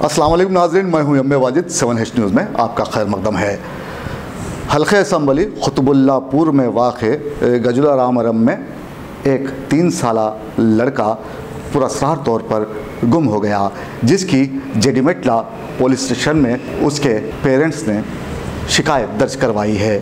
अस्सलाम वालेकुम नाज़रीन, मैं हूं M A Wajid. 7H news में आपका खैर मकदम है। हल्के असम्बली खुतबुल्लापुर में वाक़े गजुला रामरम में एक 3 साला लड़का पुरस्कार तौर पर गुम हो गया, जिसकी जेडीमेटला पुलिस स्टेशन में उसके पेरेंट्स ने शिकायत दर्ज करवाई है।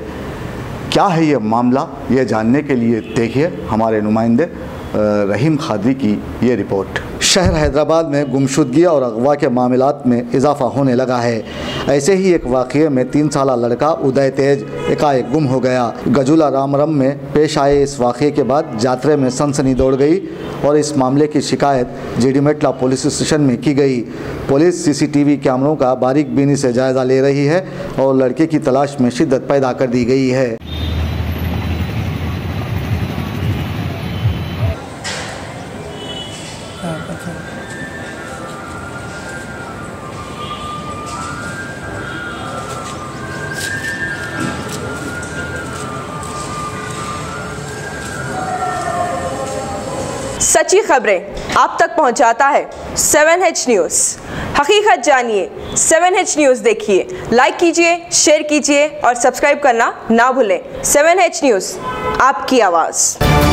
क्या है ये मामला, ये जानने के लिए देखिए हमारे नुमाइंदे रहीम खादरी की ये रिपोर्ट। शहर हैदराबाद में गुमशुदगी और अगवा के मामलात में इजाफा होने लगा है। ऐसे ही एक वाक़ये में 3 साला लड़का उदय तेज एकाएक गुम हो गया। गजुला रामरम में पेश आए इस वाक़ये के बाद जात्रे में सनसनी दौड़ गई और इस मामले की शिकायत जेडीमेटला पुलिस स्टेशन में की गई। पुलिस सीसीटीवी कैमरों का बारीक बीनी से जायज़ा ले रही है और लड़के की तलाश में शिद्दत पैदा कर दी गई है। सच्ची खबरें आप तक पहुंचाता है 7H न्यूज़। हकीकत जानिए, 7H न्यूज़ देखिए, लाइक कीजिए, शेयर कीजिए और सब्सक्राइब करना ना भूलें। 7H न्यूज़, आपकी आवाज़।